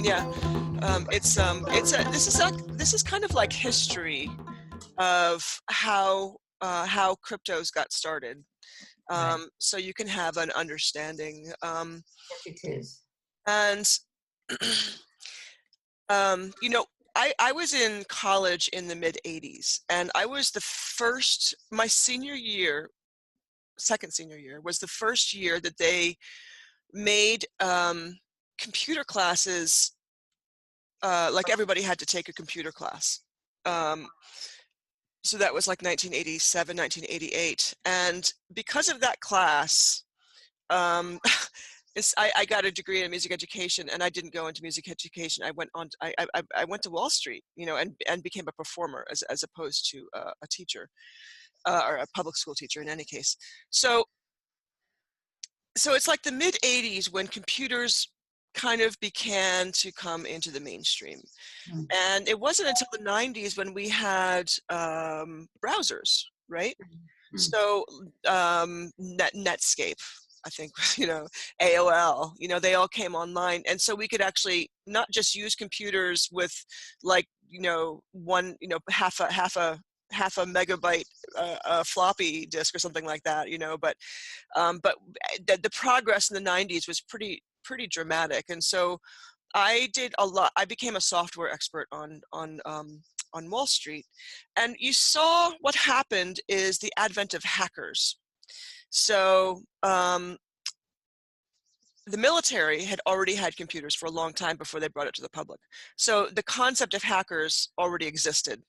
mean, yeah, this is kind of like history of how cryptos got started. Right. So you can have an understanding. Yes, it is. And you know, I was in college in the mid 80s, and I was the first, my senior year, second senior year, was the first year that they made computer classes, like everybody had to take a computer class. Um, so that was like 1987, 1988. And because of that class, um, I got a degree in music education, and I didn't go into music education. I went on. I went to Wall Street, you know, and became a performer as opposed to a teacher, or a public school teacher in any case. So it's like the mid '80s when computers kind of began to come into the mainstream, Mm. and it wasn't until the '90s when we had browsers, right? Mm. So Netscape, I think, you know, AOL, you know, they all came online, and so we could actually not just use computers with, like, you know, one, you know, half a megabyte floppy disk or something like that, you know, but the progress in the '90s was pretty dramatic, and so I did a lot. I became a software expert on Wall Street, and you saw what happened is the advent of hackers. So the military had already had computers for a long time before they brought it to the public. So the concept of hackers already existed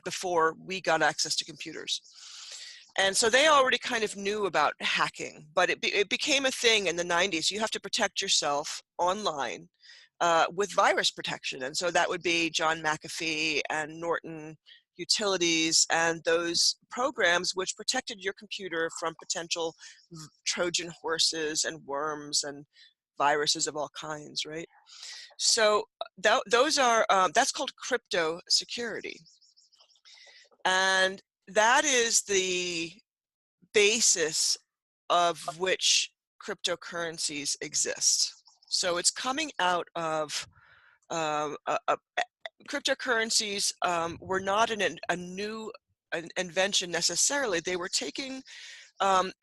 before we got access to computers. And so they already kind of knew about hacking, but it became a thing in the '90s. You have to protect yourself online with virus protection. And so that would be John McAfee and Norton Utilities and those programs which protected your computer from potential Trojan horses and worms and viruses of all kinds, right? So those are, that's called crypto security. And that is the basis of which cryptocurrencies exist. So it's coming out of cryptocurrencies were not a new invention necessarily. They were taking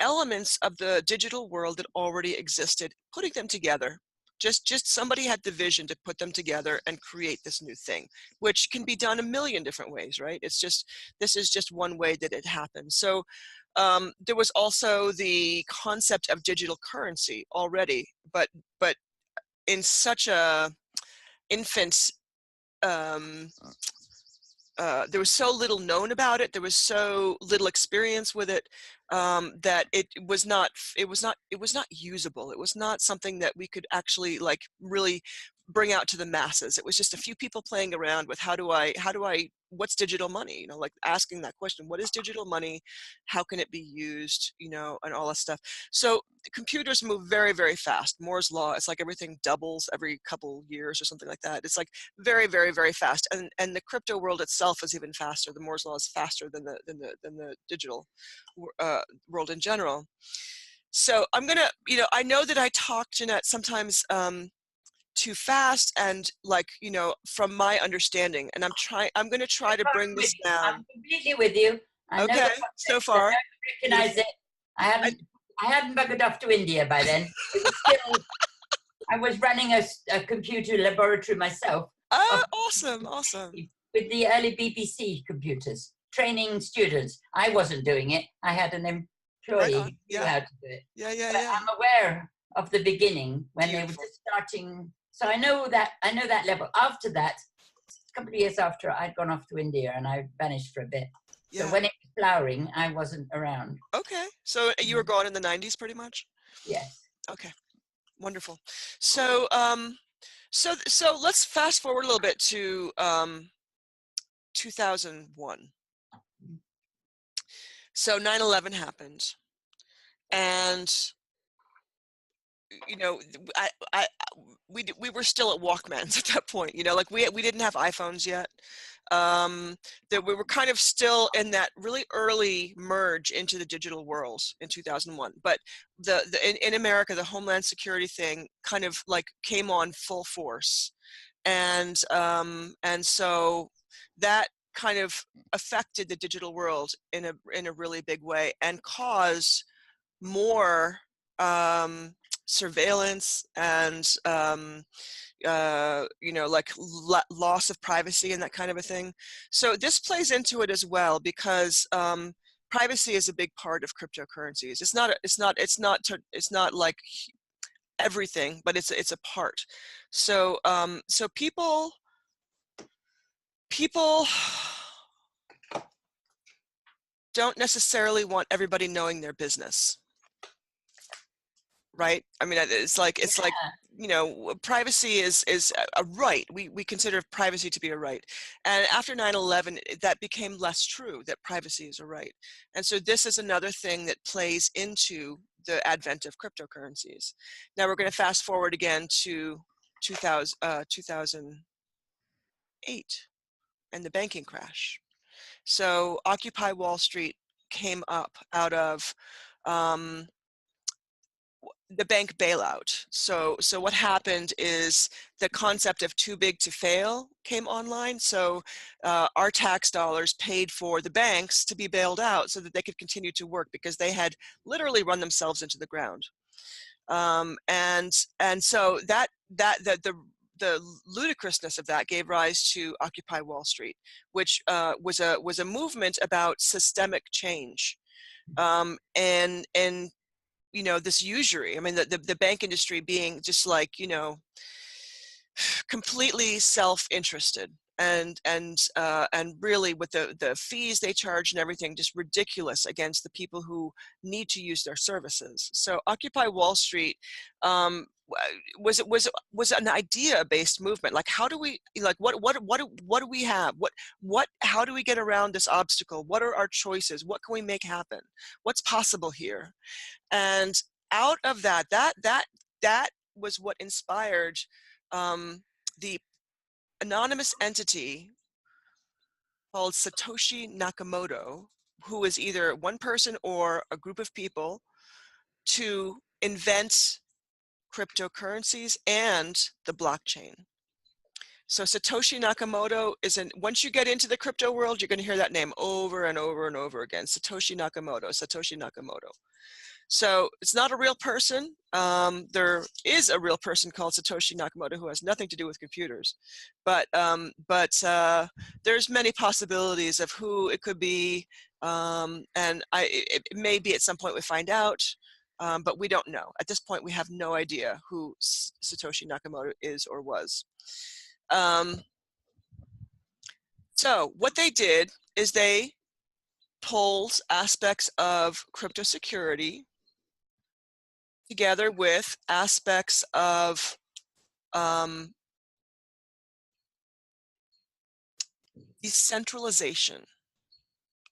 elements of the digital world that already existed, putting them together. Just somebody had the vision to put them together and create this new thing, which can be done a million different ways, right? This is just one way that it happens. So there was also the concept of digital currency already, but in such a infant, um, there was so little known about it. There was so little experience with it, that it was not usable. It was not something that we could actually, like, really bring out to the masses. It was just a few people playing around with what's digital money? You know, like asking that question, what is digital money? How can it be used? You know, and all that stuff. So computers move very fast. Moore's law. It's like everything doubles every couple years or something like that. It's like very fast, and the crypto world itself is even faster. The Moore's law is faster than the digital world in general. So I'm gonna, you know, I know that I talk, Jeanette, sometimes too fast, and, like, you know, from my understanding, and I'm gonna try to bring With this you. I'm down. completely with you. I know Okay, the so concepts. I far, recognize beautiful. it. I I, hadn't I hadn't buggered off to India by then. It was still, I was running a computer laboratory myself oh, of, awesome. with the early BBC computers, training students. I wasn't doing it. I had an Right on. employee who knew Yeah, how to do it. But yeah. I'm aware of the beginning when they were Beautiful. just starting. So I know that level. After that, a couple of years after, I'd gone off to India and I vanished for a bit. So Yeah. when it was flowering, I wasn't around. Okay. So you were gone in the '90s, pretty much. Yes. Okay. Wonderful. So so let's fast forward a little bit to 2001. So 9/11 happened, and, you know, I we were still at Walkmans at that point, like we didn't have iPhones yet. That we were kind of still in that really early merge into the digital world in 2001. But in America, the Homeland Security thing kind of like came on full force, and so that kind of affected the digital world in a really big way and caused more surveillance and like loss of privacy and that kind of a thing. So this plays into it as well because privacy is a big part of cryptocurrencies. It's not like everything, but it's a part. So so people don't necessarily want everybody knowing their business, right? I mean, it's like privacy is a right. We consider privacy to be a right, and after 9/11, that became less true, that privacy is a right. And so this is another thing that plays into the advent of cryptocurrencies. Now we're going to fast forward again to 2008 and the banking crash. So Occupy Wall Street came up out of the bank bailout. So what happened is the concept of too big to fail came online. So our tax dollars paid for the banks to be bailed out so that they could continue to work because they had literally run themselves into the ground. And so the ludicrousness of that gave rise to Occupy Wall Street, which was a movement about systemic change. And this usury. I mean, the bank industry being just like, completely self-interested and really with the fees they charge and everything just ridiculous against the people who need to use their services. So Occupy Wall Street was an idea-based movement. Like, how do we, like, what do we have? How do we get around this obstacle? What are our choices? What can we make happen? What's possible here? And out of that was what inspired the anonymous entity called Satoshi Nakamoto, who is either one person or a group of people, to invent cryptocurrencies and the blockchain. So Satoshi Nakamoto once you get into the crypto world, you're going to hear that name over and over and over again. Satoshi Nakamoto, Satoshi Nakamoto. So it's not a real person. There is a real person called Satoshi Nakamoto who has nothing to do with computers, but there's many possibilities of who it could be, and it may be at some point we find out, but we don't know. At this point, we have no idea who Satoshi Nakamoto is or was. So what they did is they pulled aspects of crypto security together with aspects of decentralization.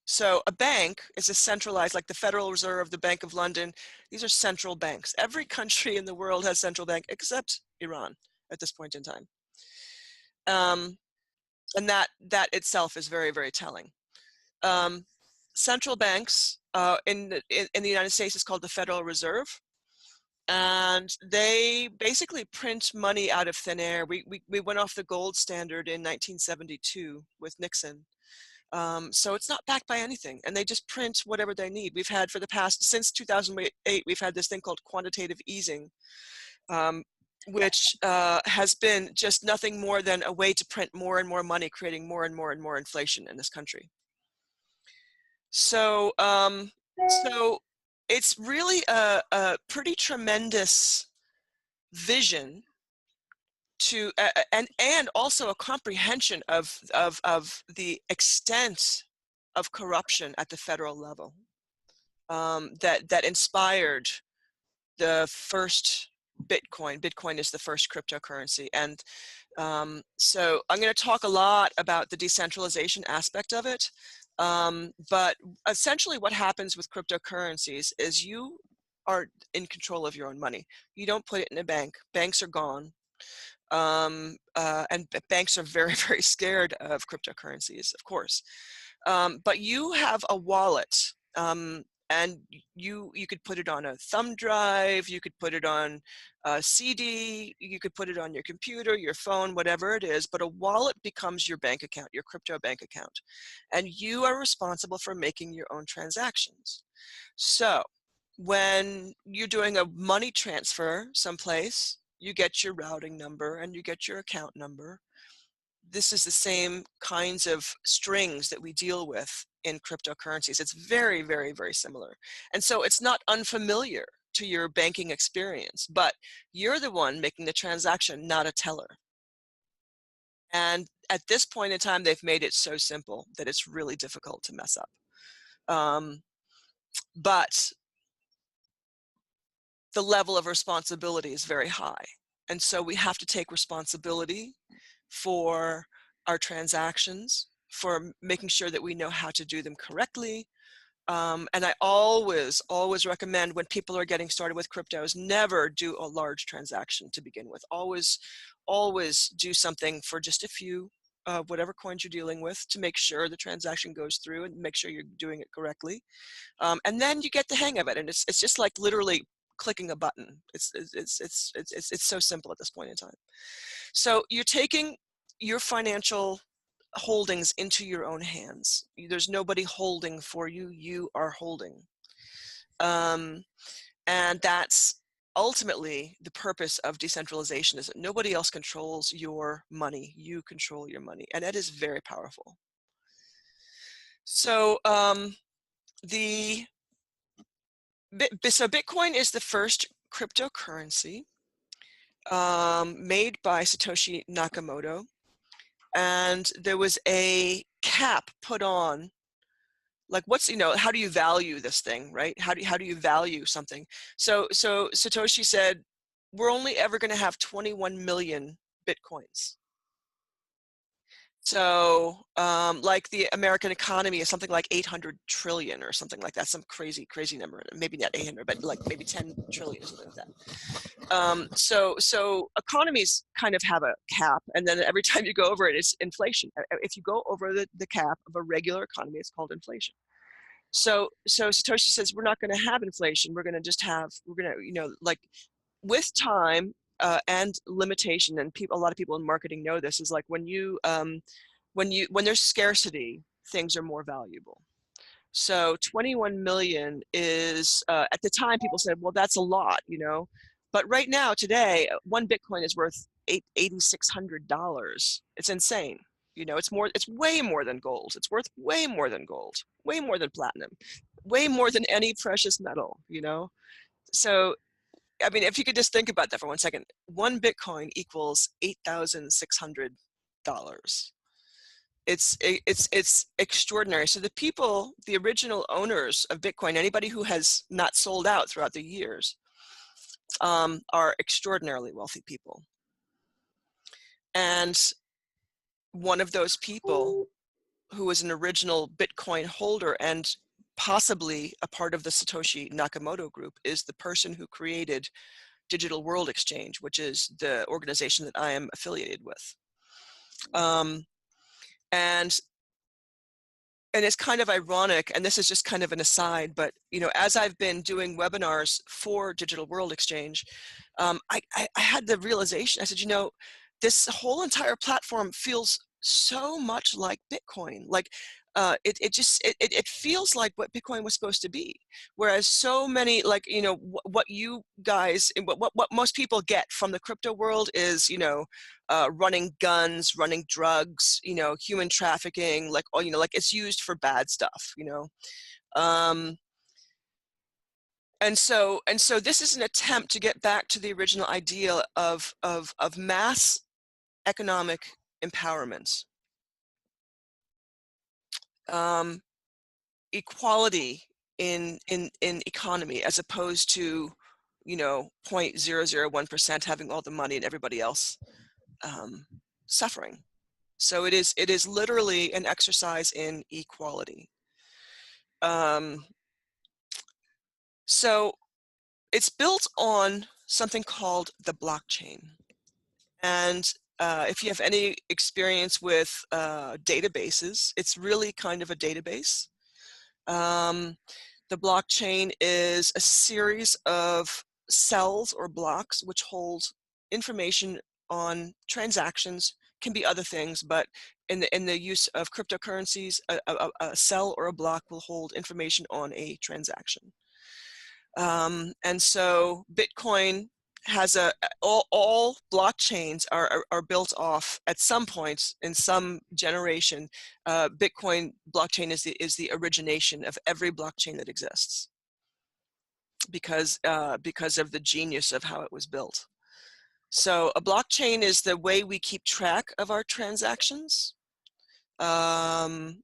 So a bank is a centralized, like the Federal Reserve, the Bank of London. These are central banks. Every country in the world has central bank except Iran at this point in time. And that itself is very, very telling. Central banks in the United States is called the Federal Reserve. And they basically print money out of thin air. We went off the gold standard in 1972 with Nixon. So it's not backed by anything, and they just print whatever they need. We've had since 2008, we've had this thing called quantitative easing, which has been just nothing more than a way to print more and more money, creating more and more and more inflation in this country. So, so it's really a pretty tremendous vision to and also a comprehension of the extent of corruption at the federal level that inspired the first Bitcoin. Bitcoin is the first cryptocurrency, and so I'm going to talk a lot about the decentralization aspect of it. But essentially what happens with cryptocurrencies is you are in control of your own money. You don't put it in a bank. Banks are gone. And banks are very, very scared of cryptocurrencies, of course. But you have a wallet, and you could put it on a thumb drive, you could put it on a CD, you could put it on your computer, your phone, whatever it is, but a wallet becomes your bank account, your crypto bank account. And you are responsible for making your own transactions. So when you're doing a money transfer someplace, you get your routing number and you get your account number. This is the same kinds of strings that we deal with in cryptocurrencies. It's very, very, very similar. And so it's not unfamiliar to your banking experience, but you're the one making the transaction, not a teller. And at this point in time, they've made it so simple that it's really difficult to mess up. But the level of responsibility is very high. And so we have to take responsibility for our transactions, for making sure that we know how to do them correctly. And I always, always recommend when people are getting started with cryptos, never do a large transaction to begin with. Always, always do something for just a few, whatever coins you're dealing with, to make sure the transaction goes through and make sure you're doing it correctly. And then you get the hang of it, and it's just like literally clicking a button. It's so simple at this point in time. So you're taking your financial holdings into your own hands. There's nobody holding for you. You are holding. And that's ultimately the purpose of decentralization, is that nobody else controls your money. You control your money. And that is very powerful. So so Bitcoin is the first cryptocurrency made by Satoshi Nakamoto. And there was a cap put on, like, what's, how do you value this thing, right? How do you value something? So Satoshi said, we're only ever going to have 21 million Bitcoins. So like the American economy is something like 800 trillion or something like that, some crazy, crazy number. Maybe not 800, but like maybe 10 trillion or something like that. So economies kind of have a cap, and then every time you go over it, it's inflation. If you go over the cap of a regular economy, it's called inflation. So Satoshi says, we're not going to have inflation. We're going to just have, we're going to, like, with time and limitation, and a lot of people in marketing know this, is like when there's scarcity, things are more valuable. So 21 million is, at the time people said, well, that's a lot, but right now, today, one Bitcoin is worth $8,600. It's insane. It's way more than gold. It's worth way more than gold, way more than platinum, way more than any precious metal. So, I mean, if you could just think about that for 1 second, one Bitcoin equals $8,600. It's extraordinary. So the original owners of Bitcoin, anybody who has not sold out throughout the years, are extraordinarily wealthy people. And one of those people who was an original Bitcoin holder and possibly a part of the Satoshi Nakamoto group is the person who created Digital World Exchange, which is the organization that I am affiliated with. And it's kind of ironic, and this is just kind of an aside, but as I've been doing webinars for Digital World Exchange, I had the realization. I said, this whole entire platform feels so much like Bitcoin. Like it feels like what Bitcoin was supposed to be. Whereas so many, like, what you guys, what most people get from the crypto world is, running guns, running drugs, human trafficking, like, like it's used for bad stuff, and so this is an attempt to get back to the original idea of mass economic empowerment, equality in economy, as opposed to 0.001% having all the money and everybody else suffering. So it is literally an exercise in equality. So it's built on something called the blockchain. And if you have any experience with databases, it's really kind of a database. The blockchain is a series of cells or blocks which hold information on transactions, can be other things, but in the use of cryptocurrencies, a cell or a block will hold information on a transaction. And so Bitcoin has all blockchains are built off at some points in some generation. Bitcoin blockchain is the origination of every blockchain that exists because of the genius of how it was built. So a blockchain is the way we keep track of our transactions. And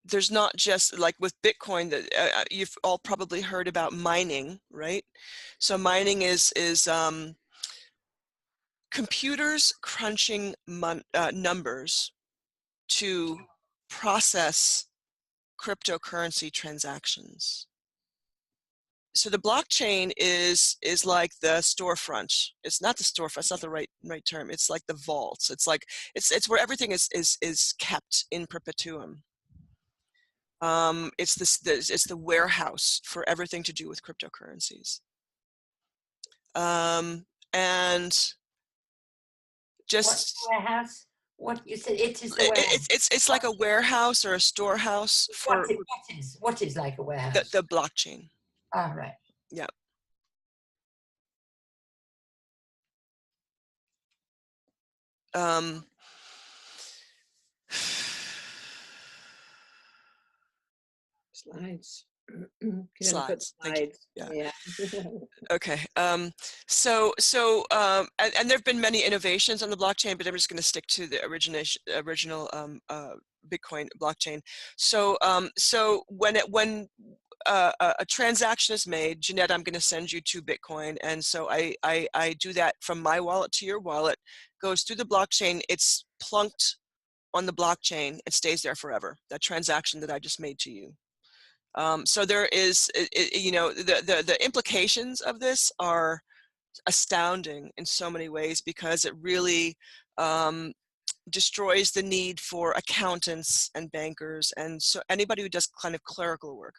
there's not just like with Bitcoin that you've all probably heard about mining, right? So mining is computers crunching numbers to process cryptocurrency transactions. So the blockchain is like the storefront. It's not the storefront. It's not the right term. It's like the vaults. It's like it's where everything is kept in perpetuum. It's the warehouse for everything to do with cryptocurrencies. And just warehouse? What you said? It is the warehouse. It's like a warehouse or a storehouse for what is like a warehouse? The blockchain. All right. Yeah. Slides. Slides. Thank you. Yeah. Yeah. Okay. And there have been many innovations on the blockchain, but I'm just going to stick to the original Bitcoin blockchain. So when a transaction is made, Jeanette, I'm going to send you 2 Bitcoin, and so I do that from my wallet to your wallet, goes through the blockchain, it's plunked on the blockchain, it stays there forever. That transaction that I just made to you. So there is, the implications of this are astounding in so many ways because it really destroys the need for accountants and bankers and so anybody who does kind of clerical work,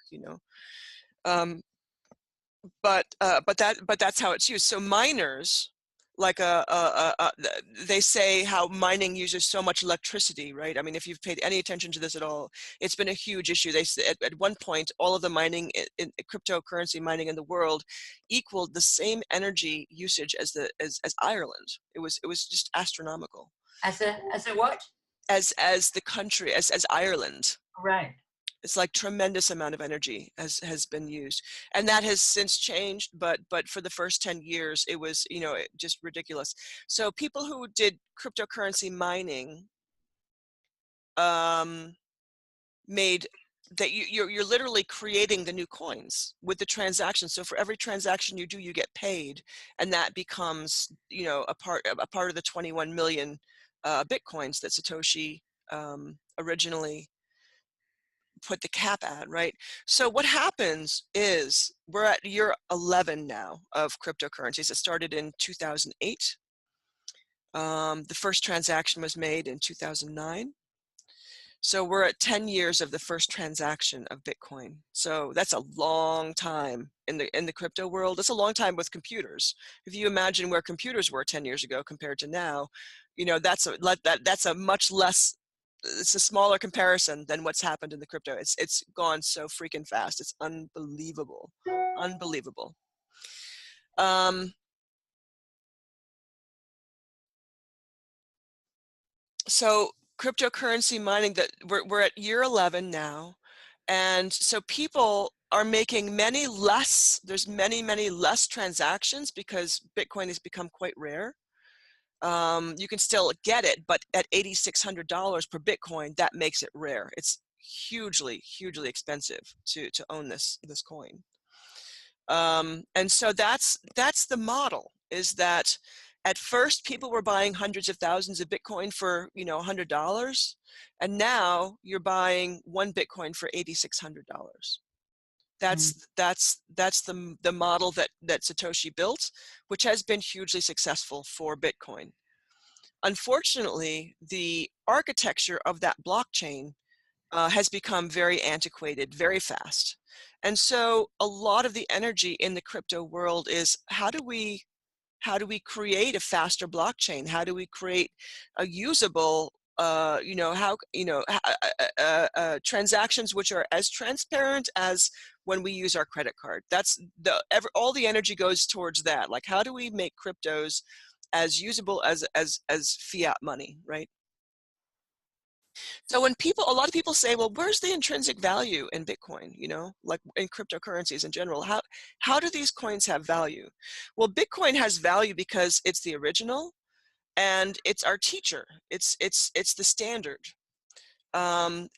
but that's how it's used. So miners, like they say how mining uses so much electricity, right? I mean, if you've paid any attention to this at all, it's been a huge issue. They said at one point, all of the mining in cryptocurrency mining in the world equaled the same energy usage as Ireland. It was just astronomical. As a what? As the country, as Ireland. Right. It's like tremendous amount of energy has been used, and that has since changed. But for the first 10 years, it was just ridiculous. So people who did cryptocurrency mining made that you're literally creating the new coins with the transaction. So for every transaction you do, you get paid, and that becomes a part of the 21 million Bitcoins that Satoshi originally put the cap at, right? So what happens is we're at year 11 now of cryptocurrencies. It started in 2008. The first transaction was made in 2009. So we're at 10 years of the first transaction of Bitcoin. So that's a long time in the crypto world. It's a long time with computers. If you imagine where computers were 10 years ago compared to now, that's a much less, it's a smaller comparison than what's happened in the crypto. It's gone so freaking fast. It's unbelievable, unbelievable. So cryptocurrency mining, that we're at year 11 now, and so people are making there's many less transactions because Bitcoin has become quite rare. You can still get it, but at $8,600 per Bitcoin, that makes it rare. It's hugely expensive to own this coin. And so that's the model, is that at first people were buying hundreds of thousands of Bitcoin for $100, and now you're buying 1 Bitcoin for $8,600. Mm. That's the model that Satoshi built, which has been hugely successful for Bitcoin. Unfortunately, the architecture of that blockchain has become very antiquated very fast. And so a lot of the energy in the crypto world is how do we create a faster blockchain? How do we create a usable, transactions which are as transparent as when we use our credit card? That's all the energy goes towards that. Like, how do we make cryptos as usable as fiat money, right? So when a lot of people say, well, where's the intrinsic value in Bitcoin, like in cryptocurrencies in general? How do these coins have value? Well, Bitcoin has value because it's the original and it's our teacher. It's the standard. And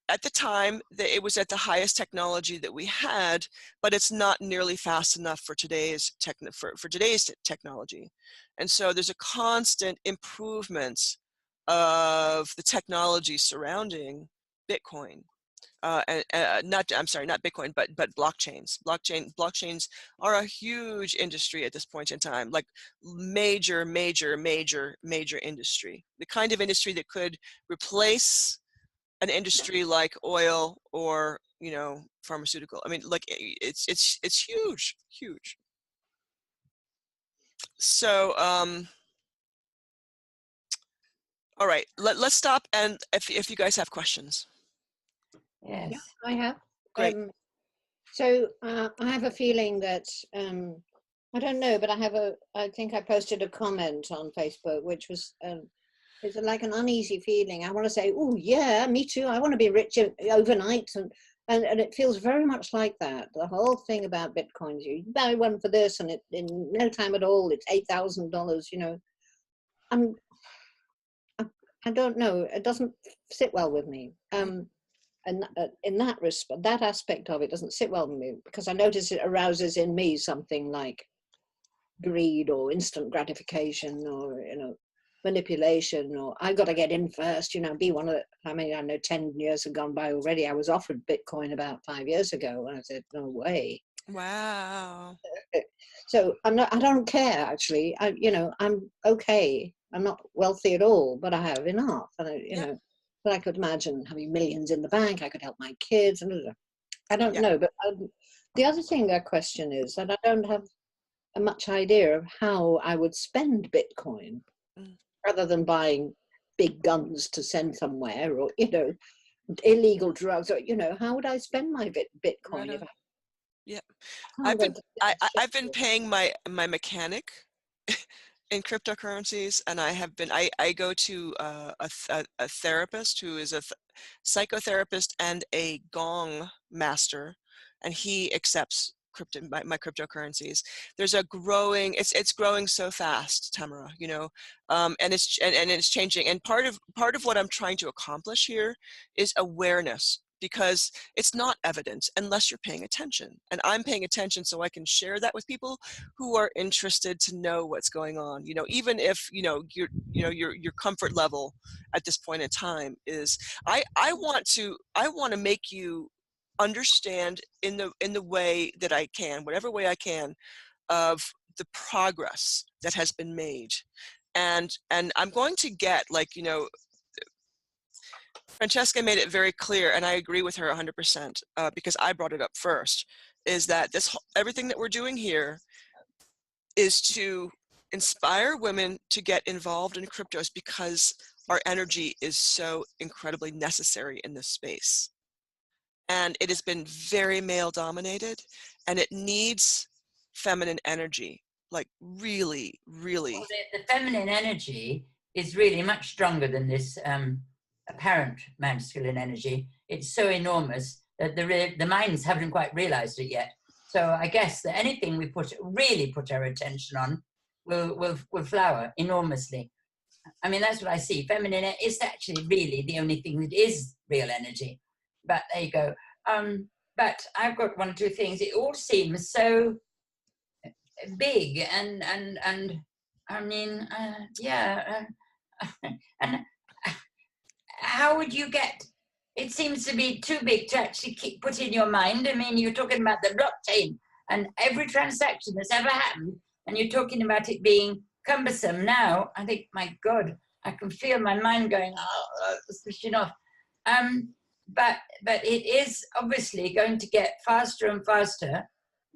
at the time, it was at the highest technology that we had, but it's not nearly fast enough for today's technology. And so there's a constant improvement of the technology surrounding Bitcoin. Not Bitcoin, but blockchains. Blockchains are a huge industry at this point in time, like major industry. The kind of industry that could replace an industry like oil or pharmaceutical. I mean, like it's huge. So all right, let's stop, and if you guys have questions. Yes. Yeah, I have. Great. I have a feeling that I don't know, but I think I posted a comment on Facebook, which was it's like an uneasy feeling. I want to say, oh yeah, me too. I want to be rich overnight, and it feels very much like that. The whole thing about Bitcoins, you buy one for this, and in no time at all, it's $8,000. I'm I don't know. It doesn't sit well with me. And in that aspect of it doesn't sit well with me, because I notice it arouses in me something like greed or instant gratification, or manipulation, or I got to get in first, be one of the, I mean, I know 10 years have gone by already. I was offered Bitcoin about 5 years ago and I said, no way. Wow. So I don't care actually. I'm okay. I'm not wealthy at all, but I have enough. And Yeah. but I could imagine having millions in the bank. I could help my kids. And I don't Yeah. know. But the other thing I question is that I don't have a much idea of how I would spend Bitcoin, Mm. rather than buying big guns to send somewhere, or illegal drugs, or how would I spend my Right Bitcoin if on. Yeah. I can't go to I've been paying my mechanic in cryptocurrencies, and I go to a therapist who is a psychotherapist and a gong master, and he accepts my cryptocurrencies. There's a growing, it's growing so fast, Tamara, and it's changing. And part of what I'm trying to accomplish here is awareness, because it's not evident unless you're paying attention. And I'm paying attention so I can share that with people who are interested to know what's going on. Even if your comfort level at this point in time is, I want to make you understand in the way that I can, whatever way I can, of the progress that has been made. And I'm going to get, Francesca made it very clear, and I agree with her 100%, because I brought it up first, is that everything that we're doing here is to inspire women to get involved in cryptos, because our energy is so incredibly necessary in this space. And it has been very male dominated, and it needs feminine energy, like really. Well, the feminine energy is really much stronger than this apparent masculine energy. It's so enormous that the minds haven't quite realized it yet. So I guess that anything we really put our attention on will flower enormously. I mean, that's what I see. Feminine is actually really the only thing that is real energy. But there you go. But I've got one or two things. It all seems so big and I mean, yeah. And how would you get it seems to be too big to actually keep put in your mind. I mean, you're talking about the blockchain and every transaction that's ever happened, and you're talking about it being cumbersome. Now, I think, my God, I can feel my mind going, switching off. But it is obviously going to get faster and faster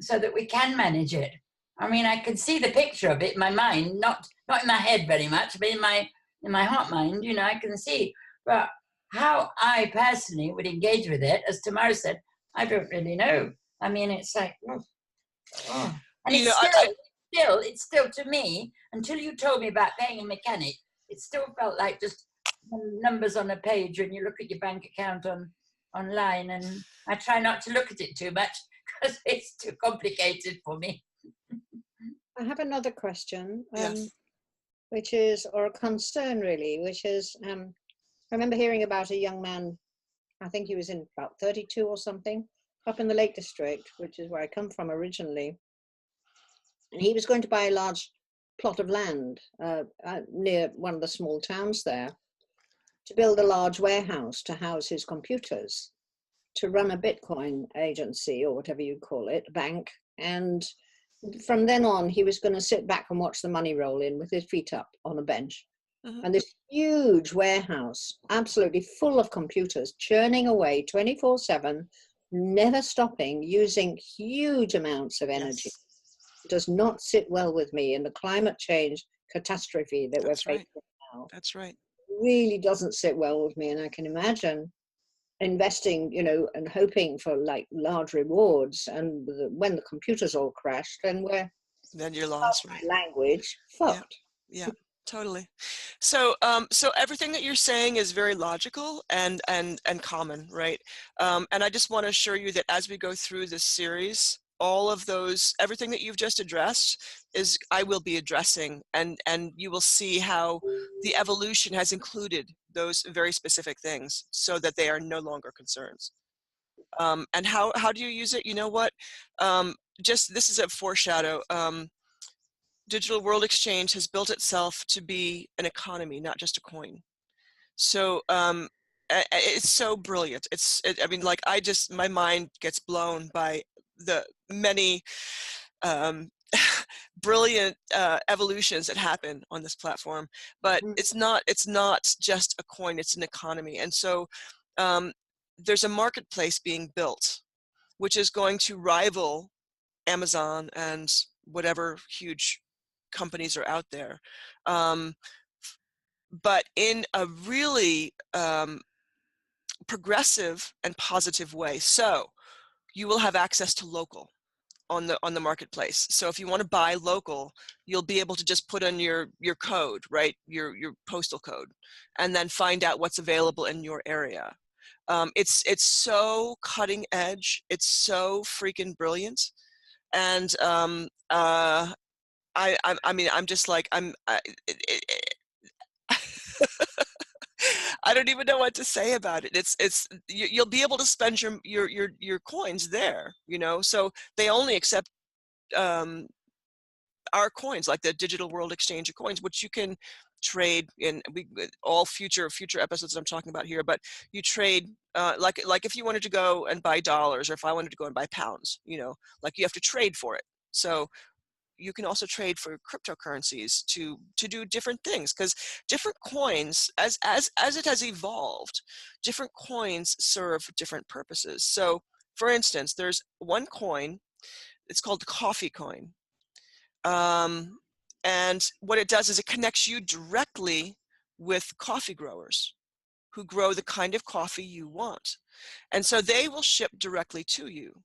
so that we can manage it. I mean, I can see the picture of it in my mind, not in my head very much, but in my heart mind, you know, I can see. But how I personally would engage with it, as Tamara said, I don't really know. I mean, it's like, oh. And You know, it's still to me, until you told me about paying a mechanic, it still felt like just numbers on a page when you look at your bank account online. And I try not to look at it too much because it's too complicated for me. I have another question, yes. which is, or a concern really, which is, I remember hearing about a young man, I think he was in about 32 or something, up in the Lake District, which is where I come from originally. And he was going to buy a large plot of land near one of the small towns there to build a large warehouse to house his computers, to run a Bitcoin agency or whatever you call it, bank. And from then on, he was going to sit back and watch the money roll in with his feet up on a bench. Mm-hmm. And this huge warehouse, absolutely full of computers, churning away 24/7, never stopping, using huge amounts of energy. Yes. It does not sit well with me in the climate change catastrophe that That's we're right. facing now. That's right. Really doesn't sit well with me. And I can imagine investing, you know, and hoping for like large rewards. And when the computers all crash, then we're, Then you're lost, right? language, Yeah. fucked. Yeah. Totally. So, so everything that you're saying is very logical and common, right? And I just want to assure you that as we go through this series, all of those, everything that you've just addressed is, I will be addressing, and you will see how the evolution has included those very specific things so that they are no longer concerns. And how do you use it? You know what? Just, this is a foreshadow. Digital World Exchange has built itself to be an economy, not just a coin. So it's so brilliant. I mean, like, my mind gets blown by the many brilliant evolutions that happen on this platform. But it's not just a coin, it's an economy. And so there's a marketplace being built, which is going to rival Amazon and whatever huge companies are out there, but in a really progressive and positive way. So you will have access to local on the marketplace. So if you want to buy local, you'll be able to just put in your code, right, your postal code, and then find out what's available in your area. It's so cutting edge. It's so freaking brilliant. And I mean, I'm just like, I don't even know what to say about it. You'll be able to spend your coins there, you know. So they only accept our coins, like the Digital World Exchange of coins, which you can trade in. All future episodes that I'm talking about here, but you trade like if you wanted to go and buy dollars, or if I wanted to go and buy pounds, you know, like, you have to trade for it. So you can also trade for cryptocurrencies to do different things, because different coins, as it has evolved, different coins serve different purposes. So for instance, there's one coin, it's called the coffee coin. And what it does is it connects you directly with coffee growers who grow the kind of coffee you want. And so they will ship directly to you.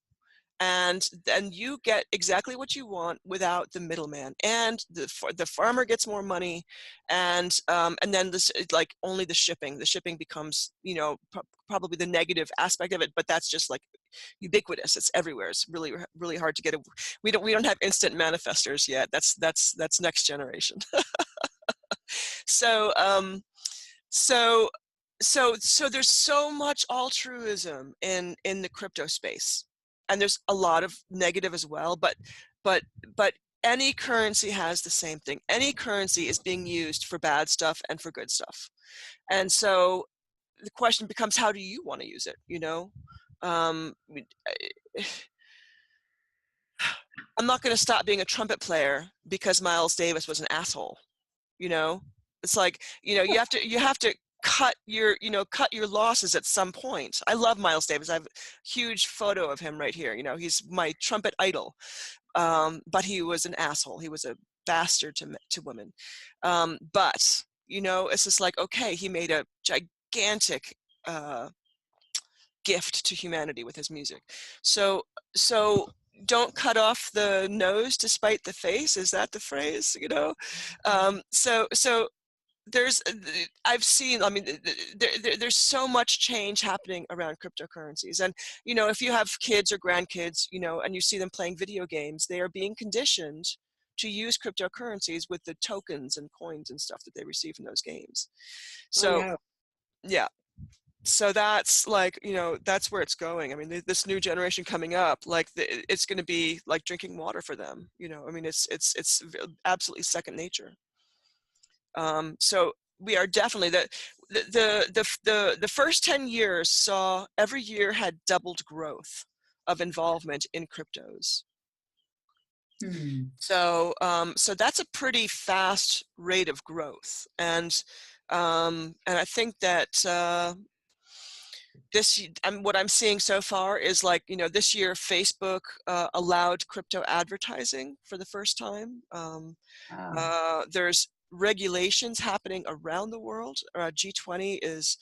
And then you get exactly what you want without the middleman, and the farmer gets more money, and then this, like, only the shipping becomes, you know, probably the negative aspect of it, but that's just like ubiquitous. It's everywhere. It's really, really hard to get it. We don't have instant manifestors yet. That's next generation. So so there's so much altruism in the crypto space, and there's a lot of negative as well, but any currency has the same thing. Any currency is being used for bad stuff and for good stuff. And so the question becomes, how do you want to use it? Um, I'm not going to stop being a trumpet player because Miles Davis was an asshole. It's like, you have to cut your losses at some point. I love Miles Davis. I have a huge photo of him right here. He's my trumpet idol. But he was an asshole. He was a bastard to women. But it's just like, okay, he made a gigantic gift to humanity with his music. So don't cut off the nose to spite the face. Is that the phrase? So I've seen, there's so much change happening around cryptocurrencies. And, if you have kids or grandkids, and you see them playing video games, they are being conditioned to use cryptocurrencies with the tokens and coins and stuff that they receive from those games. So, yeah. So that's like, that's where it's going. I mean, this new generation coming up, like it's going to be like drinking water for them. It's absolutely second nature. So we are definitely the first 10 years saw every year had doubled growth of involvement in cryptos. So that's a pretty fast rate of growth, and I think that what I'm seeing so far is like, this year Facebook allowed crypto advertising for the first time. There's regulations happening around the world. G20 is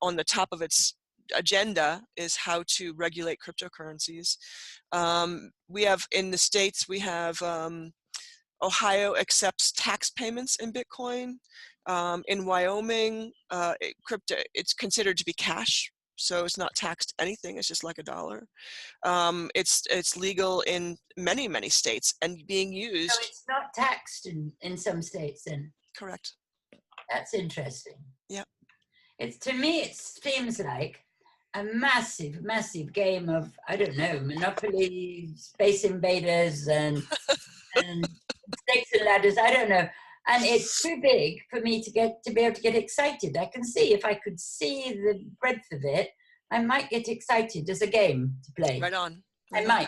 on the top of its agenda is how to regulate cryptocurrencies. We have in the States, we have Ohio accepts tax payments in Bitcoin. In Wyoming, it's considered to be cash, so it's not taxed anything. It's just like $1. It's legal in many states and being used. So it's not taxed in some states then? Correct. That's interesting. Yeah. To me, it seems like a massive game of, I don't know, Monopoly, Space Invaders, and Snakes and Ladders. I don't know. And it's too big for me to be able to get excited. I can see, if I could see the breadth of it, I might get excited as a game to play. Right on. I might,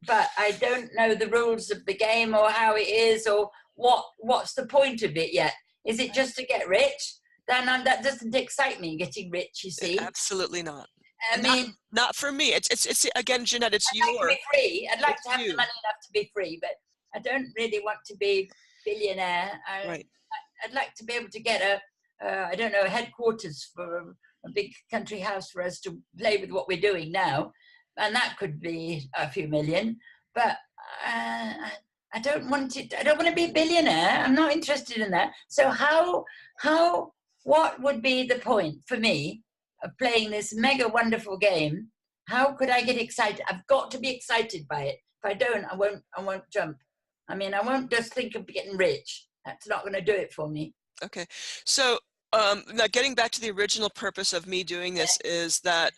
but I don't know the rules of the game or how it is or what's the point of it yet. Is it just to get rich? Then that doesn't excite me, getting rich, you see. Absolutely not. I mean, not for me. It's again, Jeanette, it's I'd like to be free. I'd like to have the money enough to be free, but I don't really want to be billionaire. Right. I'd like to be able to get a headquarters for a big country house for us to play with what we're doing now. And that could be a few million, but I don't want it. I don't want to be a billionaire. I'm not interested in that. So what would be the point for me of playing this mega wonderful game? How could I get excited? I've got to be excited by it. If I don't, I won't jump. I mean, I won't just think of getting rich. That's not going to do it for me. Okay. So now getting back to the original purpose of me doing this is that,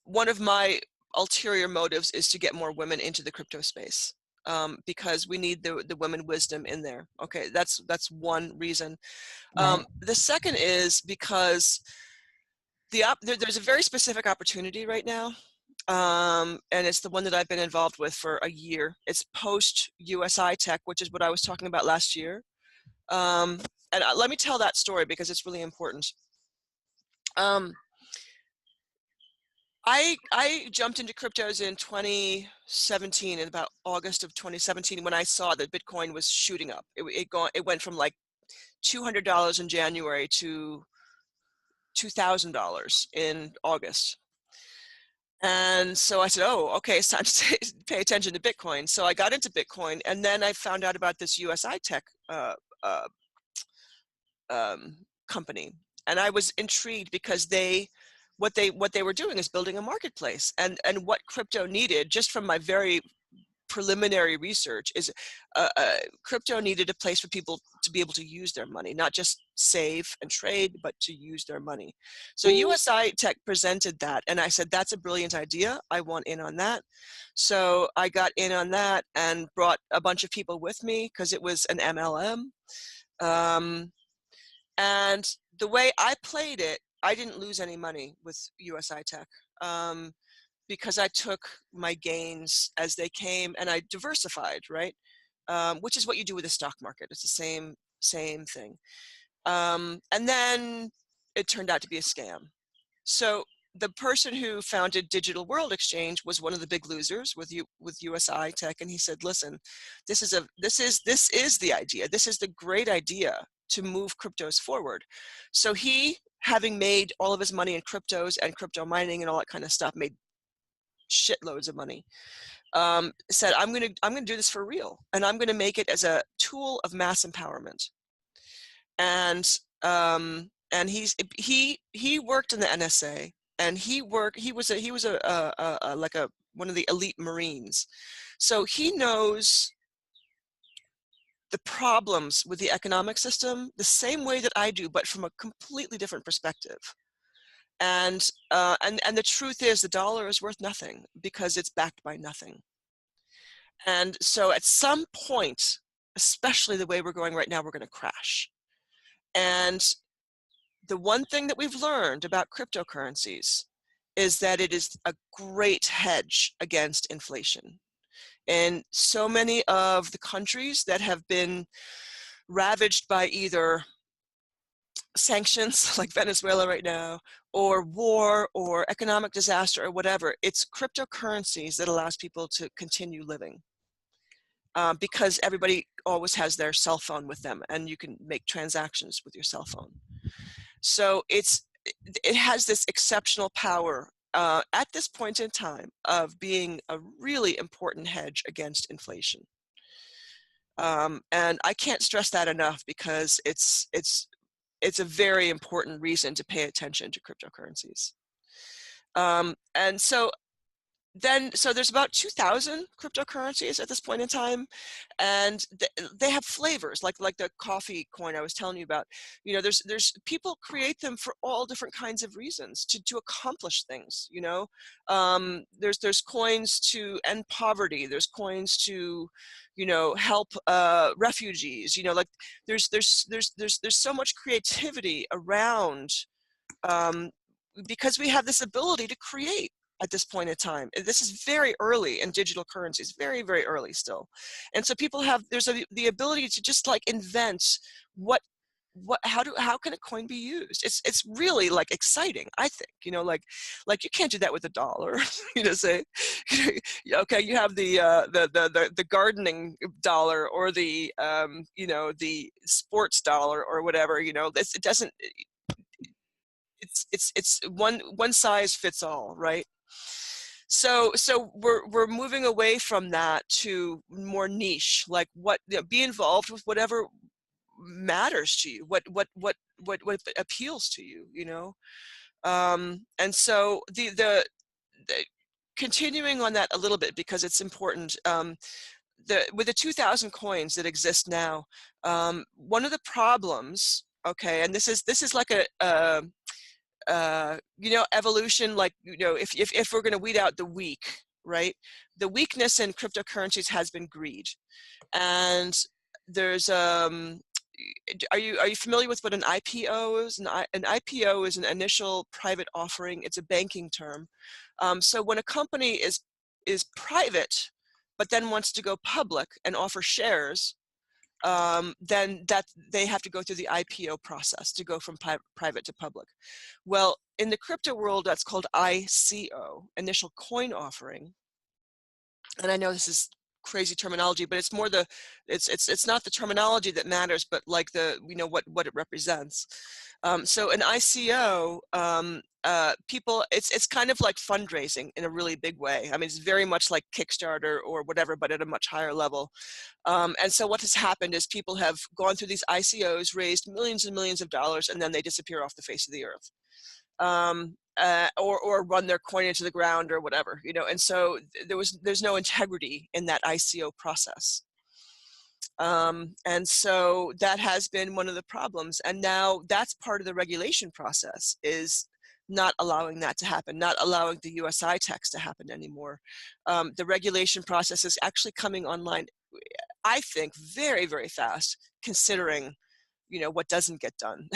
one of my ulterior motives is to get more women into the crypto space, because we need the women wisdom in there. Okay. That's one reason. The second is because there's a very specific opportunity right now. And it's the one that I've been involved with for a year. It's post USI Tech, which is what I was talking about last year. And let me tell that story because it's really important. I jumped into cryptos in 2017, in about August of 2017, when I saw that Bitcoin was shooting up. It went from like $200 in January to $2,000 in August. And so I said, oh, okay, it's time to pay attention to Bitcoin. So I got into Bitcoin, and then I found out about this USI Tech company. And I was intrigued because what they were doing is building a marketplace. And what crypto needed, just from my very preliminary research, is crypto needed a place for people to be able to use their money, not just save and trade, but to use their money. So USI Tech presented that, and I said, that's a brilliant idea. I want in on that. So I got in on that and brought a bunch of people with me because it was an MLM. And the way I played it, I didn't lose any money with USI Tech, because I took my gains as they came and I diversified, right? Which is what you do with the stock market. It's the same thing. And then it turned out to be a scam. So the person who founded Digital World Exchange was one of the big losers with USI Tech, and he said, "Listen, this is the idea. This is the great idea to move cryptos forward." So he, having made all of his money in cryptos and crypto mining and all that kind of stuff, made shitloads of money. Said, I'm gonna do this for real, and I'm gonna make it as a tool of mass empowerment." And he worked in the NSA, and he was like a one of the elite Marines, so he knows the problems with the economic system the same way that I do, but from a completely different perspective. And the truth is, the dollar is worth nothing because it's backed by nothing. And so at some point, especially the way we're going right now, we're going to crash. And the one thing that we've learned about cryptocurrencies is that it is a great hedge against inflation. And so many of the countries that have been ravaged by either sanctions like Venezuela right now, or war, or economic disaster, or whatever, it's cryptocurrencies that allows people to continue living. Because everybody always has their cell phone with them, and you can make transactions with your cell phone. So it has this exceptional power at this point in time of being a really important hedge against inflation. And I can't stress that enough, because it's a very important reason to pay attention to cryptocurrencies. And so there's about 2,000 cryptocurrencies at this point in time, and they have flavors, like the coffee coin I was telling you about. You know, there's people create them for all different kinds of reasons to accomplish things. You know, there's coins to end poverty. There's coins to, you know, help refugees. You know, like there's so much creativity around, because we have this ability to create at this point in time. This is very early in digital currencies, very, very early still. And so people have, the ability to just like invent how can a coin be used? It's really like exciting, I think, you know, like you can't do that with a dollar, you know, say, okay, you have the gardening dollar, or the, you know, the sports dollar, or whatever, you know, it doesn't, it's one size fits all, right? So we're moving away from that to more niche, like what, you know, be involved with whatever matters to you, what appeals to you, you know. And so the continuing on that a little bit, because it's important. With the 2,000 coins that exist now, one of the problems, okay, and this is like a you know, evolution, like, you know, if we're going to weed out the weak, right? The weakness in cryptocurrencies has been greed. And there's are you familiar with what an IPO is? An IPO is an initial private offering. It's a banking term. So when a company is private, but then wants to go public and offer shares, then that they have to go through the IPO process to go from private to public. Well, in the crypto world, that's called ICO, initial coin offering. And I know this is crazy terminology, but it's more it's not the terminology that matters, but like you know, what it represents. So an ICO, people, it's kind of like fundraising in a really big way. I mean, it's very much like Kickstarter or whatever, but at a much higher level. And so what has happened is people have gone through these ICOs, raised millions and millions of dollars, and then they disappear off the face of the earth. Or run their coin into the ground or whatever, you know. And so there's no integrity in that ICO process. And so that has been one of the problems. And now that's part of the regulation process, is not allowing that to happen, not allowing the USI tax to happen anymore. The regulation process is actually coming online, I think, very, very fast, considering what doesn't get done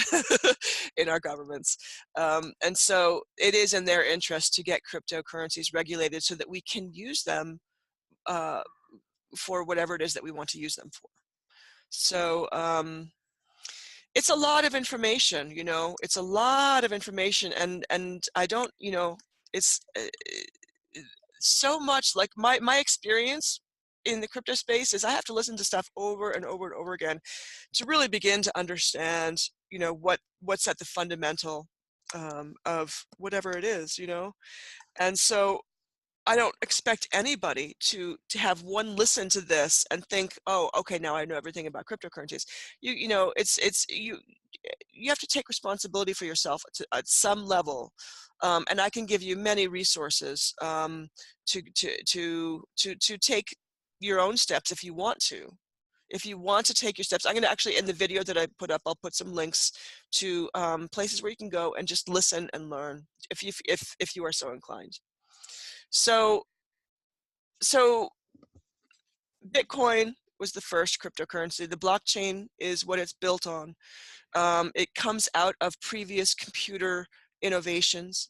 in our governments. And so it is in their interest to get cryptocurrencies regulated so that we can use them for whatever it is that we want to use them for. So it's a lot of information, it's a lot of information, and I don't, it's so much like my experience in the crypto space is I have to listen to stuff over and over and over again to really begin to understand, what's at the fundamental of whatever it is, and so I don't expect anybody to have one listen to this and think, oh, okay, now I know everything about cryptocurrencies. You have to take responsibility for yourself at some level, and I can give you many resources to take your own steps if you want to. If you want to take your steps, I'm going to actually, in the video that I put up, I'll put some links to places where you can go and just listen and learn if you are so inclined. So Bitcoin was the first cryptocurrency. The blockchain is what it's built on. It comes out of previous computer innovations,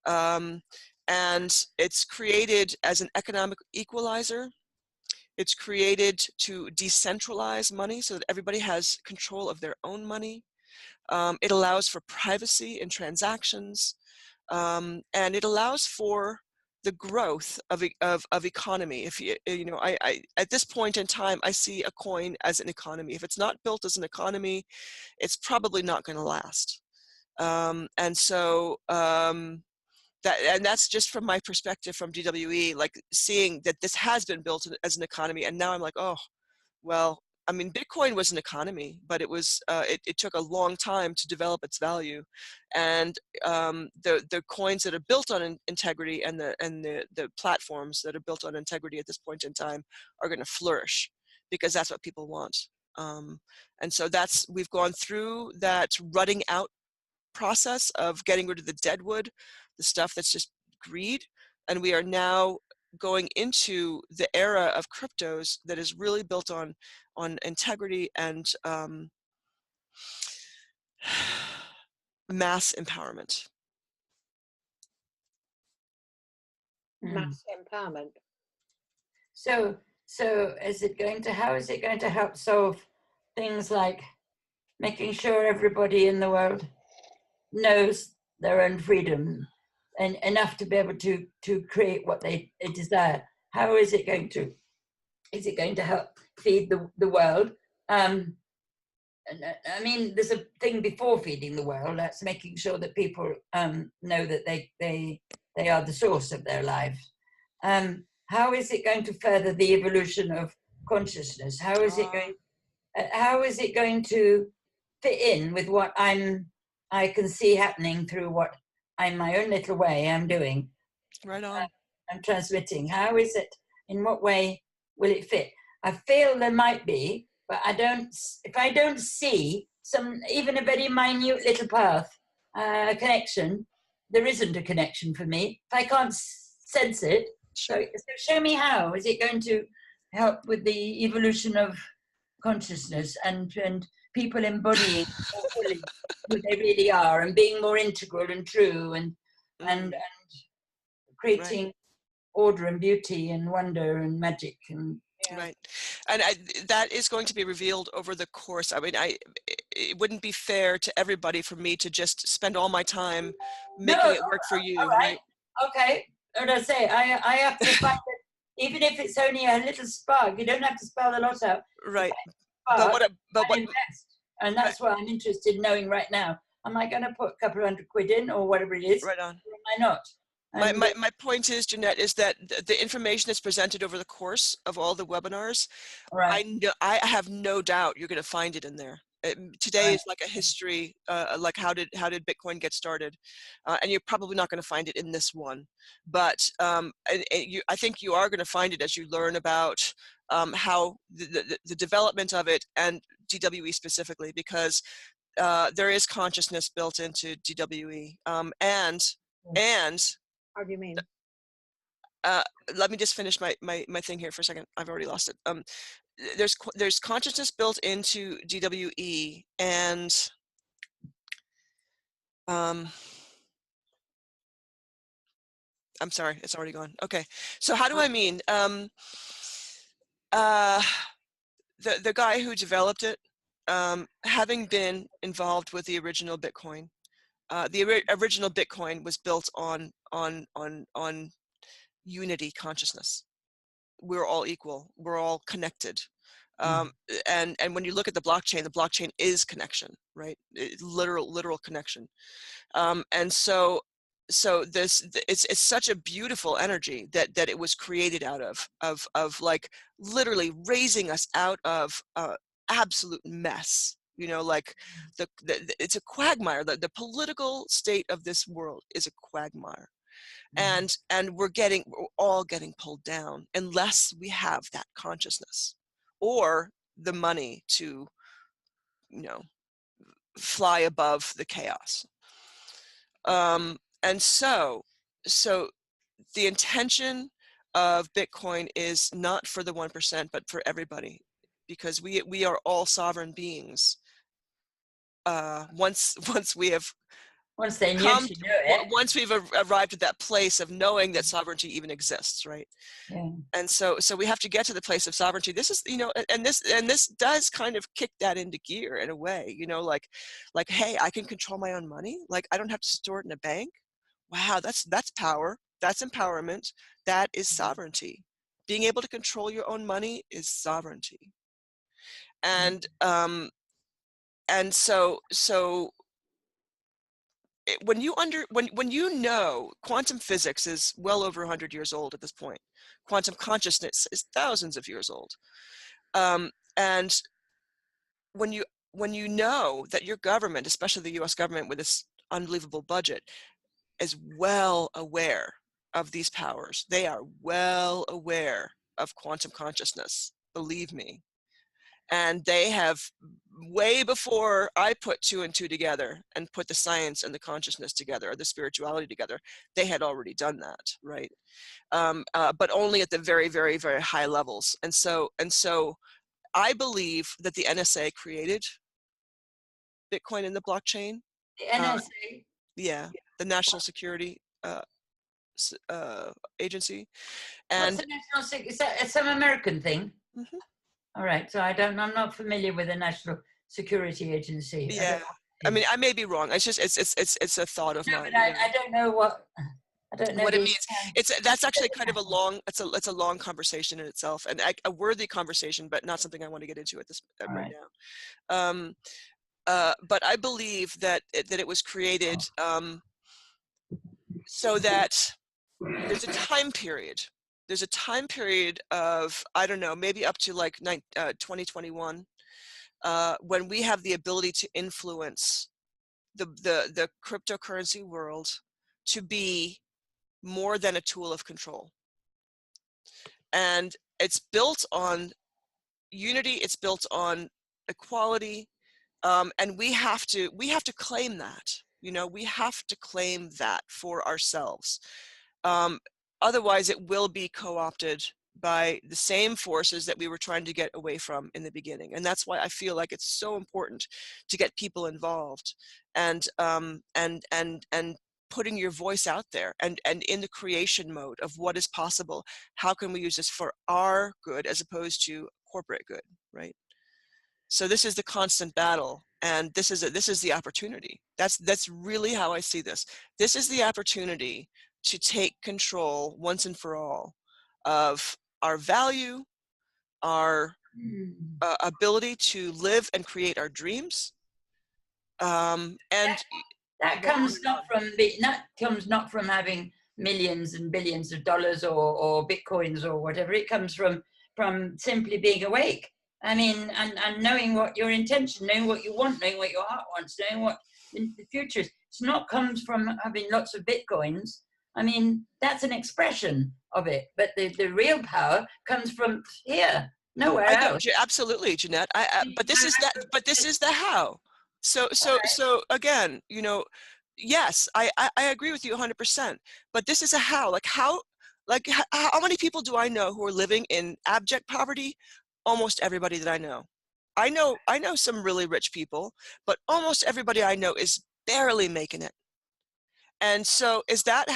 and it's created as an economic equalizer. It's created to decentralize money so that everybody has control of their own money. It allows for privacy in transactions, and it allows for the growth of economy. If I at this point in time, I see a coin as an economy. If it's not built as an economy, it's probably not going to last. And so that's just from my perspective from DWE, like seeing that this has been built as an economy, and now I'm like, oh, well, I mean, Bitcoin was an economy, but it was it took a long time to develop its value, and the coins that are built on integrity and the platforms that are built on integrity at this point in time are going to flourish because that's what people want. And so we've gone through that rutting out process of getting rid of the deadwood, the stuff that's just greed, and we are now going into the era of cryptos that is really built on integrity and mass empowerment. Mass empowerment. So how is it going to help solve things like making sure everybody in the world knows their own freedom and enough to be able to create what they desire? How is it going to help feed the world? And I mean, there's a thing before feeding the world, that's making sure that people know that they are the source of their lives. How is it going to further the evolution of consciousness? How is it going to fit in with what I can see happening through what in my own little way I'm doing? Right on. I'm transmitting. How is it? In what way will it fit? I feel there might be, but if I don't see even a very minute little path, connection, there isn't a connection for me. If I can't sense it, so show me how. Is it going to help with the evolution of consciousness and people embodying more fully who they really are and being more integral and true and creating order and beauty and wonder and magic and Right, and that is going to be revealed over the course. I mean, it wouldn't be fair to everybody for me to just spend all my time making it work for you. All right. Okay. What I say, I have to find it, even if it's only a little spark. You don't have to spell a lot out. Right. But invest, and that's what I'm interested in knowing right now. Am I going to put a couple of £100 in or whatever it is? Right on. Or am I not? My point is, Jeanette, is that the information that's presented over the course of all the webinars, I have no doubt you're going to find it in there. Today is like a history, like how did Bitcoin get started, and you're probably not going to find it in this one, but I think you are going to find it as you learn about how the development of it and DWE specifically, because there is consciousness built into DWE, and How do you mean? let me just finish my thing here for a second. I've already lost it. there's consciousness built into DWE, and I'm sorry, it's already gone. Okay, so how do I mean? The guy who developed it, having been involved with the original Bitcoin, original Bitcoin was built on unity consciousness. We're all equal. We're all connected. And when you look at the blockchain is connection, right? Literal connection. And so it's such a beautiful energy that it was created out of like literally raising us out of absolute mess. You know, like it's a quagmire. The political state of this world is a quagmire. And we're all getting pulled down unless we have that consciousness or the money to, you know, fly above the chaos. And so the intention of Bitcoin is not for the 1%, but for everybody, because we are all sovereign beings. Once we have once they knew to know it. Once we've arrived at that place of knowing that sovereignty even exists, right? Yeah. And so we have to get to the place of sovereignty. This is, you know, and this does kind of kick that into gear in a way, you know, like, hey, I can control my own money. Like, I don't have to store it in a bank. Wow, that's power. That's empowerment. That is sovereignty. Being able to control your own money is sovereignty. And so when you know, quantum physics is well over 100 years old at this point. Quantum consciousness is thousands of years old. And when you know that your government, especially the US government with this unbelievable budget, is well aware of these powers. They are well aware of quantum consciousness, believe me. And they have, way before I put 2 and 2 together and put the science and the consciousness together, or the spirituality together, they had already done that, right? But only at the very, very, very high levels. And so I believe that the NSA created Bitcoin in the blockchain. The NSA? Yeah, the National Security Agency. And what's the National Security? Is that some American thing? Mm-hmm. All right, so I'm not familiar with the National Security Agency. Yeah, I mean, I may be wrong. It's just it's a thought of mine. But I don't know what. I don't know what it means. That's actually kind of a long. It's a long conversation in itself, and a worthy conversation, but not something I want to get into at this right now. But I believe that it was created so that there's a time period. There's a time period of, I don't know, maybe up to like 2021, when we have the ability to influence the cryptocurrency world to be more than a tool of control. And it's built on unity, it's built on equality, and we have to claim that. You know, we have to claim that for ourselves. Otherwise, it will be co-opted by the same forces that we were trying to get away from in the beginning. And that's why I feel like it's so important to get people involved and putting your voice out there and in the creation mode of what is possible. How can we use this for our good as opposed to corporate good, right? So this is the constant battle, and this is the opportunity. That's really how I see this. This is the opportunity to take control once and for all of our value, our ability to live and create our dreams. And that comes not from having millions and billions of dollars or bitcoins or whatever. It comes from simply being awake. I mean, and knowing what your intention, knowing what you want, knowing what your heart wants, knowing what the future is. It's not comes from having lots of bitcoins. I mean, that's an expression of it, but the real power comes from here, nowhere else. Absolutely, Jeanette. But this is the how. So again, you know, yes, I agree with you 100%. But this is a how. Like how many people do I know who are living in abject poverty, almost everybody that I know. I know some really rich people, but almost everybody I know is barely making it. And so is that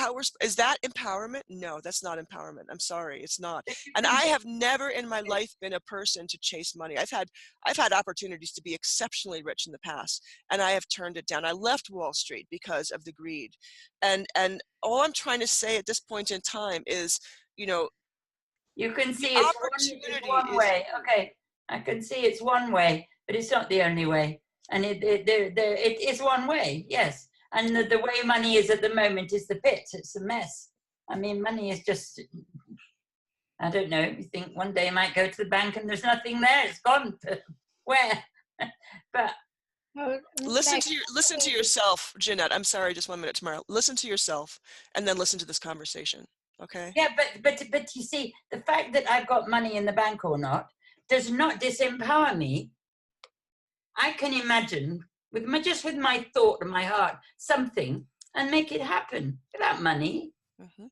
is that empowerment? No, that's not empowerment. I'm sorry, it's not. And I have never in my life been a person to chase money. I've had opportunities to be exceptionally rich in the past, and I have turned it down. I left Wall Street because of the greed. And all I'm trying to say at this point in time is, you know, You can the see it's opportunity one is way. Okay, I can see it's one way, but it's not the only way. And it is one way, yes. And the way money is at the moment is the pit. It's a mess. I mean, money is just, I don't know. You think one day you might go to the bank and there's nothing there. It's gone. Where? But Oh, listen like, to yourself, Jeanette. I'm sorry, just 1 minute, Tamara. Listen to yourself and then listen to this conversation. Okay? yeah, but you see, the fact that I've got money in the bank or not does not disempower me. I can imagine with my thought and my heart something and make it happen without money. Mm-hmm.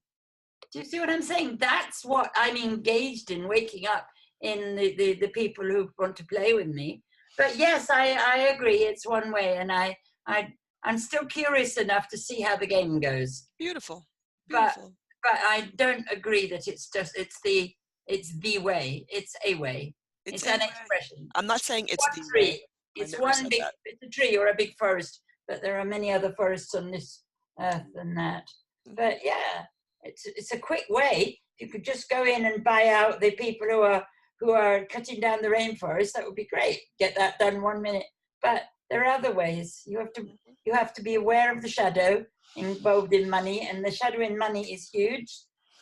Do you see what I'm saying? That's what I'm engaged in, waking up in the people who want to play with me. But yes, I agree. It's one way, and I'm still curious enough to see how the game goes. Beautiful. But Beautiful. but I don't agree that it's the way. It's a way. It's an expression. I'm not saying it's One the tree. way. It's never one said big. that. It's a tree or a big forest, but there are many other forests on this earth than that. But yeah, it's a quick way. If you could just go in and buy out the people who are cutting down the rainforest, that would be great. Get that done 1 minute. But there are other ways. You have to be aware of the shadow involved in money, and the shadow in money is huge.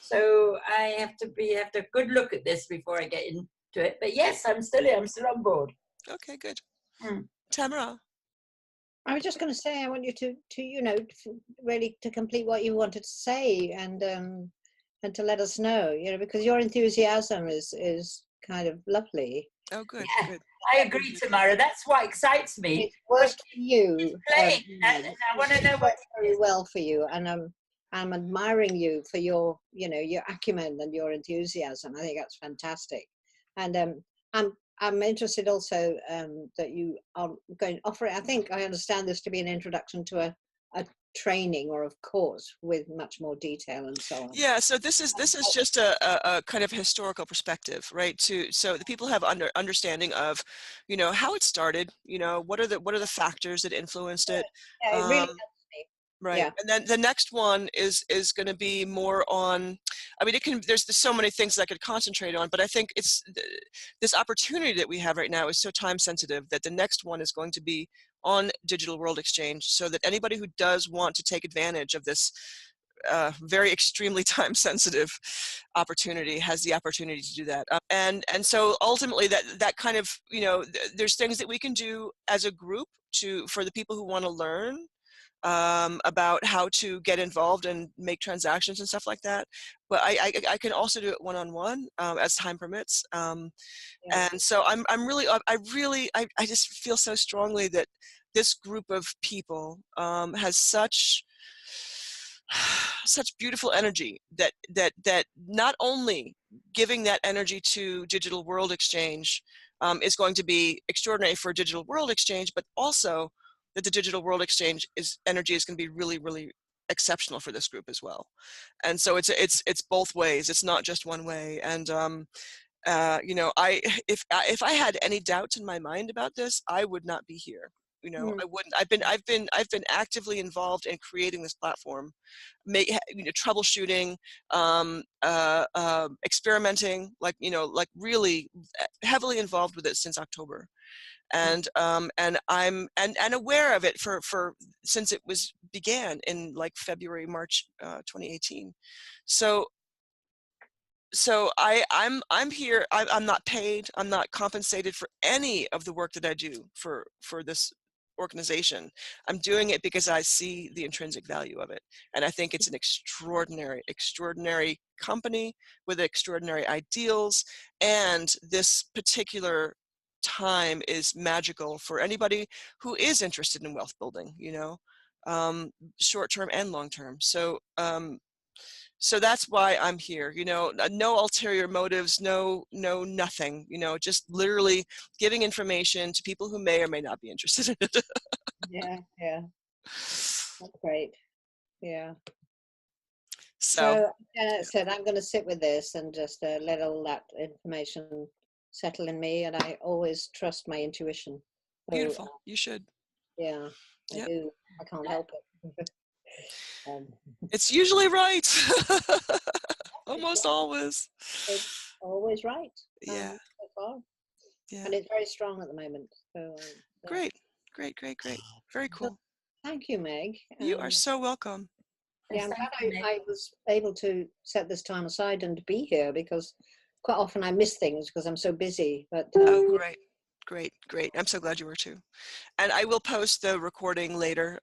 So I have to have a good look at this before I get into it. But yes, I'm still on board. Okay, good. Mm. Tamara. I was just going to say, I want you to really to complete what you wanted to say, and to let us know, because your enthusiasm is kind of lovely. Oh, good. Yeah, Good. I agree, Tamara. That's what excites me. It's worked for you. Playing, and I want to know what very well for you, and I'm admiring you for your your acumen and your enthusiasm. I think that's fantastic, and I'm interested also that you are going to offer it. I think I understand this to be an introduction to a training or a course with much more detail and so on. Yeah, so this is just a kind of historical perspective, right? So the people have understanding of, how it started, what are the factors that influenced it. Yeah, it really helps me. Right. Yeah. And then the next one is going to be more on, I mean, there's so many things that I could concentrate on, but I think it's this opportunity that we have right now is so time sensitive that the next one is going to be on Digital World Exchange, so that anybody who does want to take advantage of this very extremely time sensitive opportunity has the opportunity to do that. And so ultimately that kind of, there's things that we can do as a group for the people who want to learn about how to get involved and make transactions and stuff like that. But I can also do it one-on-one as time permits. And so I just feel so strongly that this group of people has such beautiful energy that not only giving that energy to Digital World Exchange is going to be extraordinary for Digital World Exchange, but also that the Digital World Exchange energy is going to be really, really exceptional for this group as well. And so it's both ways. It's not just one way. And if I had any doubts in my mind about this, I would not be here. I wouldn't. I've been actively involved in creating this platform, troubleshooting, experimenting, like really heavily involved with it since October. And I'm aware of it for since it began in like February, March 2018. So I'm here. I'm not paid. I'm not compensated for any of the work that I do for this organization. I'm doing it because I see the intrinsic value of it, and I think it's an extraordinary company with extraordinary ideals, and this particular time is magical for anybody who is interested in wealth building, short term and long term. So So that's why I'm here, you know, no ulterior motives, no nothing, you know, just literally giving information to people who may or may not be interested in it. Yeah, yeah, that's great. Yeah. So, So Janet said, I'm going to sit with this and just let all that information settle in me. And I always trust my intuition. So beautiful. You should. yeah, I Yep. do. I can't help it. um, It's usually right. it's, Almost always. it's always right. Yeah. So far. Yeah. And it's very strong at the moment. So yeah. Great. Great, great, great. Very So cool. thank you, Meg. You are so welcome. Yeah, I'm Thank glad you, Meg. I was able to set this time aside and be here because quite often I miss things because I'm so busy. But Oh, great. Great, great. I'm so glad you were too. And I will post the recording later,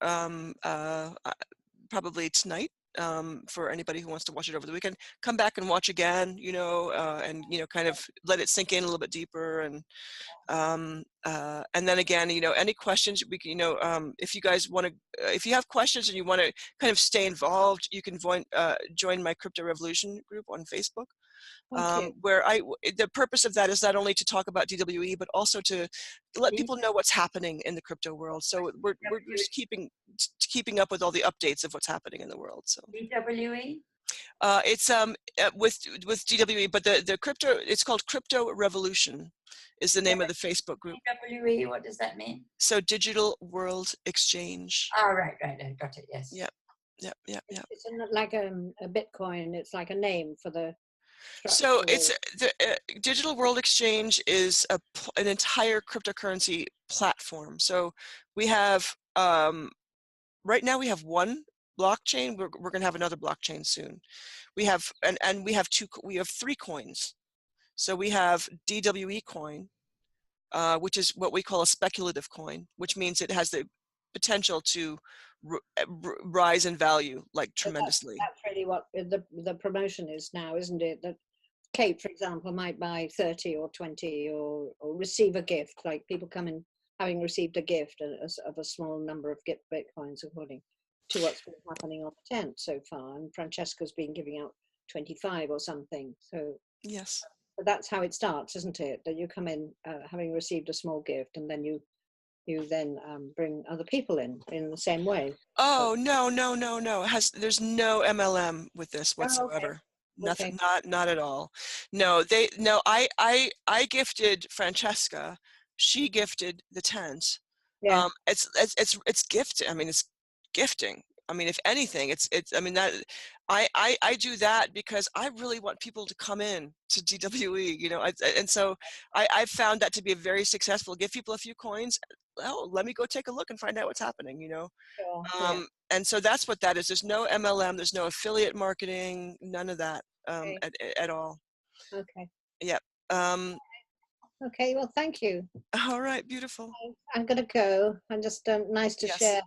probably tonight, for anybody who wants to watch it over the weekend. Come back and watch again, you know, and, you know, kind of let it sink in a little bit deeper. And then again, you know, any questions, we can, you know, if you guys want to, if you have questions and you want to kind of stay involved, you can join my Crypto Revolution group on Facebook. thank you. Where the purpose of that is not only to talk about DWE, but also to let people know what's happening in the crypto world. So we're just keeping up with all the updates of what's happening in the world. So DWE? it's with DWE, but the crypto, it's called Crypto Revolution, is the name of the Facebook group. DWE, what does that mean? So Digital World Exchange. Oh, right, I got it, yes. Yep. Yep. Yep. Yep. It's like a Bitcoin. It's like a name for the So structure. it's the Digital World Exchange is an entire cryptocurrency platform. So we have right now we have one blockchain. We're going to have another blockchain soon. We have and we have three coins. So we have DWE coin, which is what we call a speculative coin, which means it has the potential to rise in value like tremendously. That's really what the promotion is now, isn't it? That Kate, for example, might buy 30 or 20 or receive a gift, like people come in having received a gift of a small number of Bitcoins, according to what's been happening on the 10th so far. And Francesca's been giving out 25 or something. So Yes. that's how it starts, isn't it? That you come in having received a small gift, and then you then bring other people in the same way. Oh, no. There's no MLM with this Oh, okay. whatsoever. Nothing, Okay. not at all. No, I gifted Francesca. She gifted the tent. Yeah. It's gift. I mean, it's gifting. I mean, if anything, I mean, that I do that because I really want people to come in to DWE, you know, and so I've found that to be a very successful. Give people a few coins. Oh, let me go take a look and find out what's happening, you know. Sure. Yeah. And so that's what that is. There's no MLM, there's no affiliate marketing, none of that Okay. at all. Okay. Yep. Okay. Well, thank you. All right, beautiful. I'm going to go. And just nice to Yes. share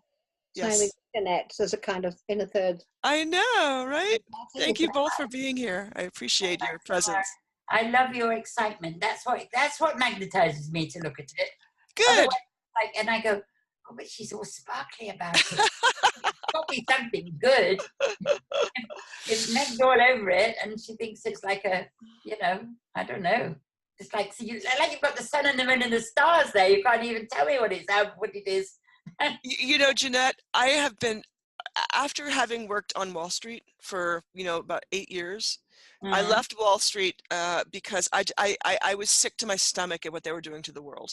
time with Yes. Jeanette as a kind of in a third. I know, right? party. Thank you both for being here. I appreciate your presence. I love your excitement. That's what magnetizes me to look at it. Good. Otherwise, and I go, oh, but she's all sparkly about it. It's probably something good. It's Meg's all over it, and she thinks it's like a, you know, I don't know. It's like like you've got the sun and the moon and the stars there. You can't even tell me what it is. You know, Jeanette, I have been, after having worked on Wall Street for, you know, about 8 years, I left Wall Street because I was sick to my stomach at what they were doing to the world.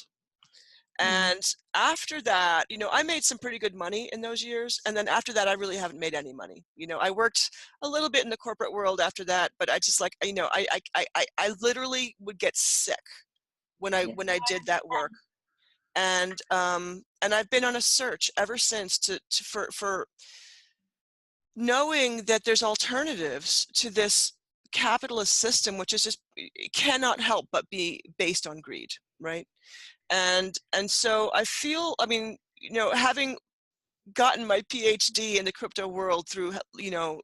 And after that, you know, I made some pretty good money in those years. And then after that, I really haven't made any money. You know, I worked a little bit in the corporate world after that, but I just like, you know, I literally would get sick when I did that work. And I've been on a search ever since for knowing that there's alternatives to this capitalist system, which is just cannot help but be based on greed, right? And so I feel, I mean, you know, having gotten my PhD in the crypto world through, you know,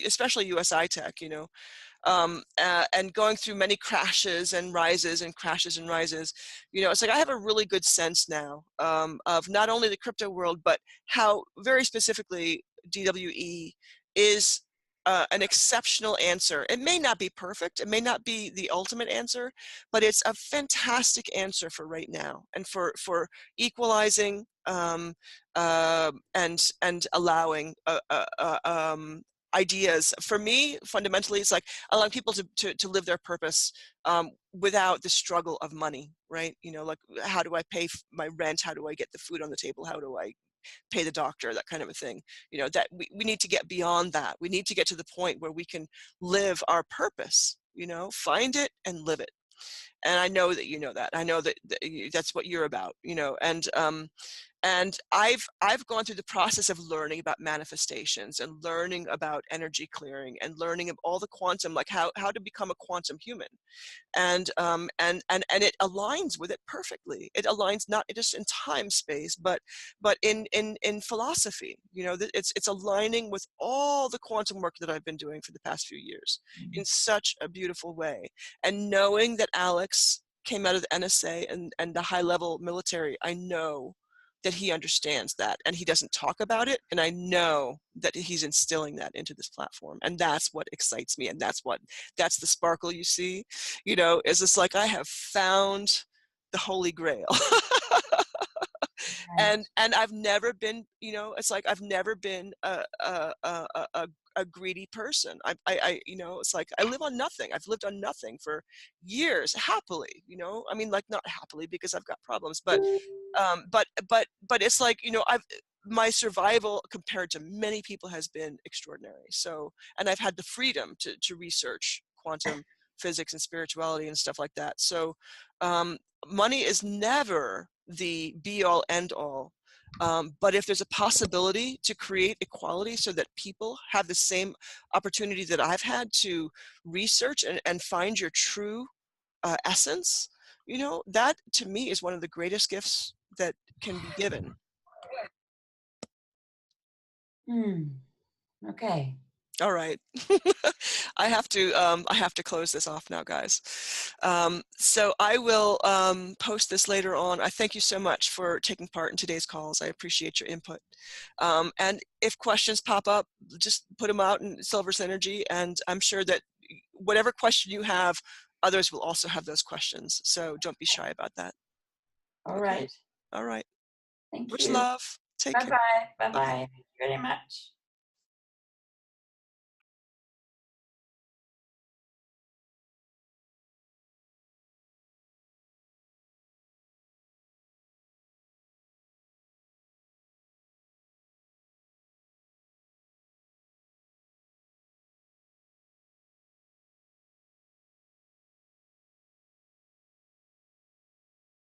especially USI Tech, you know, and going through many crashes and rises and crashes and rises, you know, it's like I have a really good sense now of not only the crypto world, but how very specifically DWE is an exceptional answer. It may not be perfect, it may not be the ultimate answer, but it's a fantastic answer for right now, and for equalizing and allowing ideas. For me, fundamentally, it's like allowing people to live their purpose without the struggle of money, right? You know, like, how do I pay my rent? How do I get the food on the table? How do I pay the doctor? That kind of a thing. You know, that we need to get beyond that. We need to get to the point where we can live our purpose, you know, find it and live it. And I know that you know that. I know that, that's what you're about, you know. And I've gone through the process of learning about manifestations and learning about energy clearing and learning of all the quantum, like how to become a quantum human. And it aligns with it perfectly. It aligns not just in time space, but in philosophy. You know, it's aligning with all the quantum work that I've been doing for the past few years in such a beautiful way. And knowing that Alex came out of the NSA and the high level military, I know that he understands that, and he doesn't talk about it, and I know that he's instilling that into this platform, and that's what excites me, and that's the sparkle you see, you know. Is this like, I have found the holy grail. Right. And I've never been, you know, it's like I've never been a greedy person. You know, it's like I live on nothing. I've lived on nothing for years, happily, you know. I mean, like, not happily because I've got problems, but it's like, you know, my survival compared to many people has been extraordinary. So, and I've had the freedom to research quantum physics and spirituality and stuff like that. So, money is never the be all end all. But if there's a possibility to create equality so that people have the same opportunity that I've had to research and find your true essence, you know, that to me is one of the greatest gifts that can be given. Okay. All right. I have to close this off now, guys. So I will post this later on. I thank you so much for taking part in today's calls. I appreciate your input. And if questions pop up, just put them out in Silver Synergy, and I'm sure that whatever question you have, others will also have those questions. So don't be shy about that. All Okay. right. All right. Thank Much you. love. Take care. Bye-bye. Bye-bye. Bye-bye. Thank you very much.